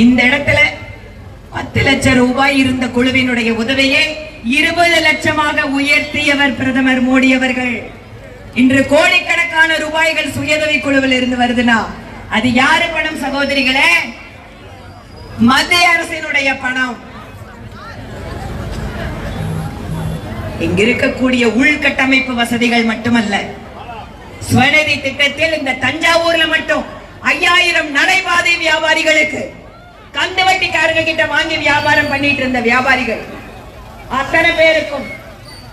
இந்த இடத்துல 10 லட்சம் ரூபாய் இருந்த குழுவினுடைய உதவியை 20 லட்சமாக உயர்த்தியவர் பிரதமர் மோடி அவர்கள். இன்று கோடிக்கணக்கான ரூபாய்கள் சுயதவி குழுவில் இருந்து வருதுன்னா அது யாரு பணம் சகோதரிகளே? மத்திய அரசினுடைய பணம். இங்க இருக்கக்கூடிய உள்கட்டமைப்பு வசதிகள் மட்டுமல்ல, ஸ்வநிதி திட்டத்தில் இந்த தஞ்சாவூர்ல மட்டும் 5000 நடைபாதை வியாபாரிகளுக்கு, கந்து வட்டிக்காரங்க கிட்ட வாங்கி வியாபாரம் பண்ணிட்டு இருந்த வியாபாரிகள் அத்தனை பேருக்கும்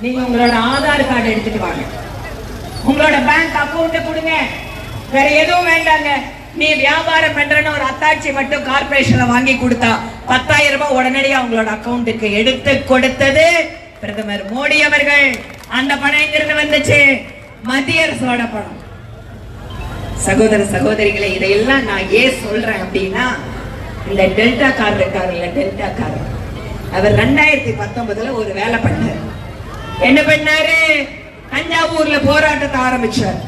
நீங்க உங்களோட ஆதார் கார்டு எடுத்துட்டு வாங்க, உங்களோட பேங்க் அக்கவுண்ட் கொடுங்க, வேற எதுவும் வேண்டாங்க. நீ வியாபாரம் பண்றன்னு ஒரு அத்தாட்சி மட்டும் கார்பரேஷன்ல வாங்கி கொடுத்தா 10,000 ரூபாய் உடனடியாக உங்களோட அக்கவுண்ட்டுக்கு எடுத்து கொடுத்தது பிரதமர் மோடி அவர்கள். அந்த பணம் எங்கிருந்து வந்துச்சு? மத்திய அரசோட பணம். சகோதர சகோதரிகளை, இதையெல்லாம் நான் ஏன் சொல்றேன் அப்படின்னா, இந்த டெல்டா கார் இருக்காருல்ல, டெல்டா கார், அவர் 2019 ஒரு வேலை பண்ணாரு. என்ன பண்ணாரு? தஞ்சாவூர்ல போராட்டத்தை ஆரம்பிச்சார்.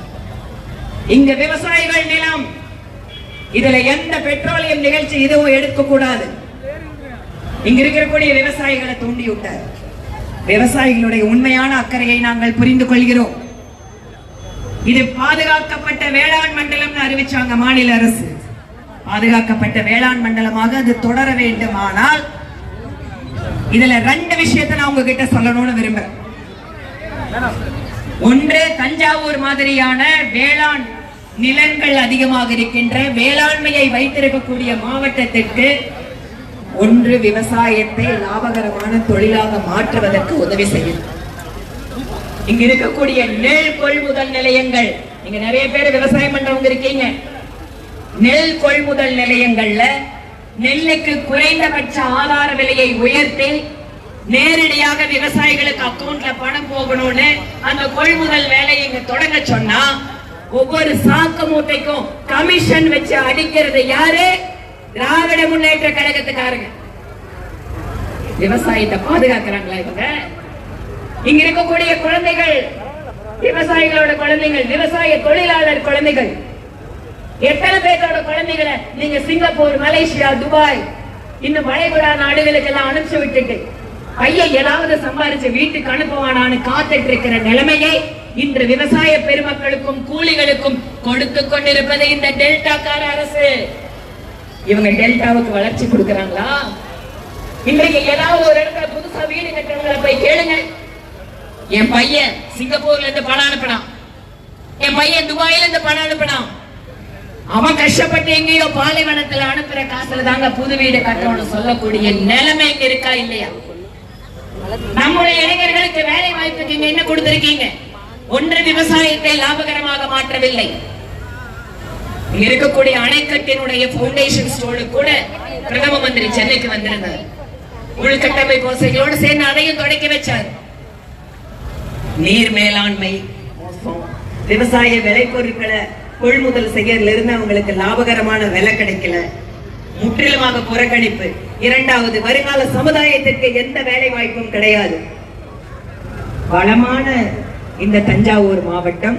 இங்க விவசாயிகள் நிலம், இதுல எந்த பெட்ரோலியம் நிகழ்ச்சி இதுவும் எடுக்க கூடாது. இங்க இருக்கக்கூடிய விவசாயிகளை தூண்டி விட்டார். விவசாயிகளுடைய உண்மையான அக்கறையை நாங்கள் புரிந்து கொள்கிறோம். இது பாதுகாக்கப்பட்ட வேளாண் மண்டலம் அறிவிச்சாங்க மாநில அரசு. பாதுகாக்கப்பட்ட வேளாண் மண்டலமாக அது தொடர வேண்டுமானால் இதுல 2 விஷயத்தை நான் உங்ககிட்ட சொல்லணும்னு விரும்புறேன். ஒன்று, தஞ்சாவூர் மாதிரியான வேளாண் நிலங்கள் அதிகமாக இருக்கின்ற வேளாண்மையை வைத்திருக்கக்கூடிய மாவட்டத்திற்கு ஒன்று விவசாயத்தை லாபகரமான தொழிலாக மாற்றுவதற்கு உதவி செய்யும். இங்க இருக்கக்கூடிய நெல் கொள்முதல் நிலையங்கள், நீங்க நிறைய பேர் விவசாயம் பண்றவங்க இருக்கீங்க. நெல் கொள்முதல் நிலையங்கள்ல நெல்லுக்கு குறைந்தபட்ச ஆதார விலையை உயர்த்தி நேரடியாக விவசாயிகளுக்கு அக்கவுண்ட்ல பணம் போகணும்னு அந்த கொள்முதல் வேலையை இங்க தொடங்க சொன்னா, ஒவ்வொரு சாக்கு மூட்டைக்கும் கமிஷன் வச்சு அடிக்கிறது யாரு? திராவிட முன்னேற்ற கழகத்துக்காரங்க. விவசாயத்தை பாதுகாக்கிறாங்களா இவங்க? இங்க இருக்கக்கூடிய குழந்தைகள் விவசாயிகளோட குழந்தைகள், விவசாய தொழிலாளர் குழந்தைகள், எத்தனை பேரோட குழந்தைகளை நீங்க சிங்கப்பூர், மலேசியா, துபாய், இன்னும் வளைகுடா நாடுகளுக்கு எல்லாம் அனுப்பிச்சு விட்டுட்டு பையன் ஏதாவது சம்பாதிச்சு வீட்டுக்கு அனுப்புவானான்னு காத்துட்டு இருக்கிற நிலைமையை இன்று விவசாய பெருமக்களுக்கும் கூலிகளுக்கும் கொடுத்து கொண்டிருப்பது இந்த டெல்டா கார அரசு. இவங்க டெல்டாவுக்கு வளர்ச்சி கொடுக்கறாங்களா? இன்றைக்கு ஏதாவது ஒரு இடத்துல புதுசா வீடு கட்டுறவங்களை போய் கேளுங்க. என் பையன் சிங்கப்பூர்ல இருந்து பணம் அனுப்பினான், என் பையன் துபாயில இருந்து பணம் அனுப்பினான். அவன் கஷ்டப்பட்டு எங்கேயோ பாலைவனத்துல அனுப்புற காசுல தாங்க புது வீடு கட்டணும்னு சொல்லக்கூடிய நிலைமை இருக்கா இல்லையா? நம்முடைய இளைஞர்களுக்கு வேலை வாய்ப்புக்கு நீங்க என்ன கொடுத்திருக்கீங்க? ஒன்று, விவசாயத்தை லாபகரமாக மாற்றவில்லை. இருக்கக்கூடிய அணைக்கட்டினுடைய பவுண்டேஷன் ஸ்டோடு கூட பிரதம மந்திரி சென்னைக்கு வந்திருந்தார். உள்கட்டமைப்பு வசதிகளோடு சேர்ந்து அதையும் தொடக்கி வச்சார். நீர் மேலாண்மை மோசம், விவசாய விளைபொருட்களை கொள்முதல் செய்யறதுல இருந்து அவங்களுக்கு லாபகரமான விலை கிடைக்கல, முற்றிலுமாக புறக்கணிப்பு. இரண்டாவது, வருங்கால சமுதாயத்திற்கு எந்த வேலை வாய்ப்பும் கிடையாது. வளமான இந்த தஞ்சாவூர் மாவட்டம்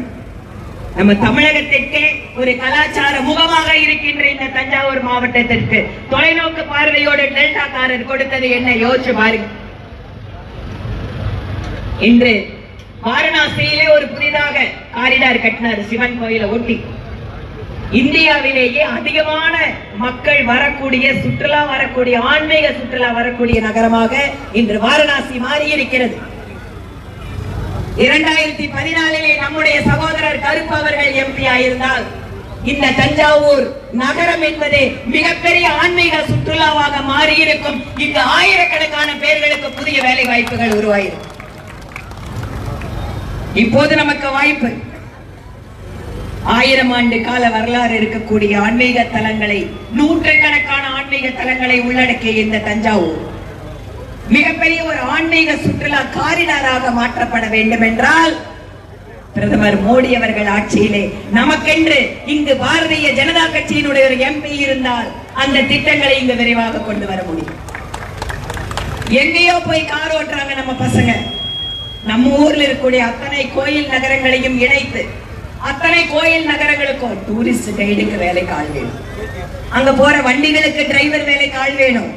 நம்ம தமிழகத்திற்கே ஒரு கலாச்சார முகமாக இருக்கின்ற இந்த தஞ்சாவூர் மாவட்டத்திற்கு தொலைநோக்கு பார்வையோடு டெல்டாக்காரர் கொடுத்தது என்ன யோசிச்சு பாருங்க. இன்று வாரணாசியிலே ஒரு புதிதாக காரிடார் கட்டினார், சிவன் கோயிலை ஒட்டி. இந்தியாவிலேயே அதிகமான மக்கள் வரக்கூடிய, சுற்றுலா வரக்கூடிய, ஆன்மீக சுற்றுலா வரக்கூடிய நகரமாக இன்று வாரணாசி மாறி இருக்கிறது. 2014 நம்முடைய சகோதரர் கருப்பு அவர்கள் எம்பி ஆயிருந்தால் இந்த தஞ்சாவூர் நகரம் என்பது மிகப்பெரிய ஆன்மீக சுற்றுலாவாக மாறி இருக்கும். இங்கு ஆயிரக்கணக்கான பேர்களுக்கு புதிய வேலை வாய்ப்புகள் உருவாயிருக்கும். இப்போது நமக்கு வாய்ப்பு. 1000 ஆண்டு கால வரலாறு இருக்கக்கூடிய ஆன்மீக தலங்களை, நூற்றுக்கணக்கான ஆன்மீக தலங்களை உள்ளடக்கிய இந்த தஞ்சாவூர் மிகப்பெரிய ஒரு ஆன்மீக சுற்றுலா காரிடாராக மாற்றப்பட வேண்டும் என்றால் பிரதமர் மோடி அவர்கள் ஆட்சியிலே நமக்கென்று இங்கு பாரதிய ஜனதா கட்சியினுடைய ஒரு எம்பி இருந்தால் அந்த திட்டங்களை இங்கு விரைவாக கொண்டு வர முடியும். எங்கேயோ போய் கார் ஓட்டுறாங்க நம்ம பசங்க. நம்ம ஊர்ல இருக்கக்கூடிய அத்தனை கோயில் நகரங்களையும் இணைத்து அத்தனை கோயில் நகரங்களுக்கும் டூரிஸ்ட் கைடுக்கு வேலைக்கு ஆள் வேணும். அங்க போற வண்டிகளுக்கு டிரைவர் வேலைக்கு ஆள் வேணும்.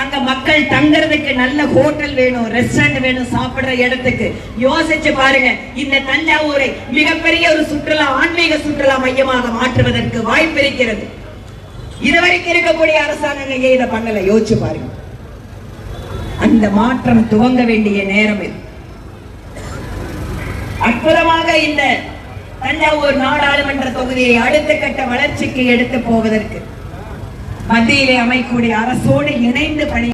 அங்க மக்கள் தங்கறதுக்கு நல்ல ஹோட்டல் வேணும், ரெஸ்டாரண்ட் வேணும், சாப்பிடுற இடத்துக்கு. யோசிச்சு பாருங்க, இந்த தஞ்சாவூரை மிகப்பெரிய ஒரு சுற்றுலா, ஆன்மீக சுற்றுலா மையமாக மாற்றுவதற்கு வாய்ப்பு இருக்கிறது. இதுவரைக்கும் இருக்கக்கூடிய அரசாங்கங்கள் ஏன் இதை பண்ணல? யோசிச்சு பாருங்க. அந்த மாற்றம் துவங்க வேண்டிய நேரம் இது. அற்புதமாக இந்த தஞ்சாவூர் நாடாளுமன்ற தொகுதியை அடுத்த கட்ட வளர்ச்சிக்கு எடுத்து போவதற்கு மத்தியிலே அமைக்கூடிய அரசோடு இணைந்து பணி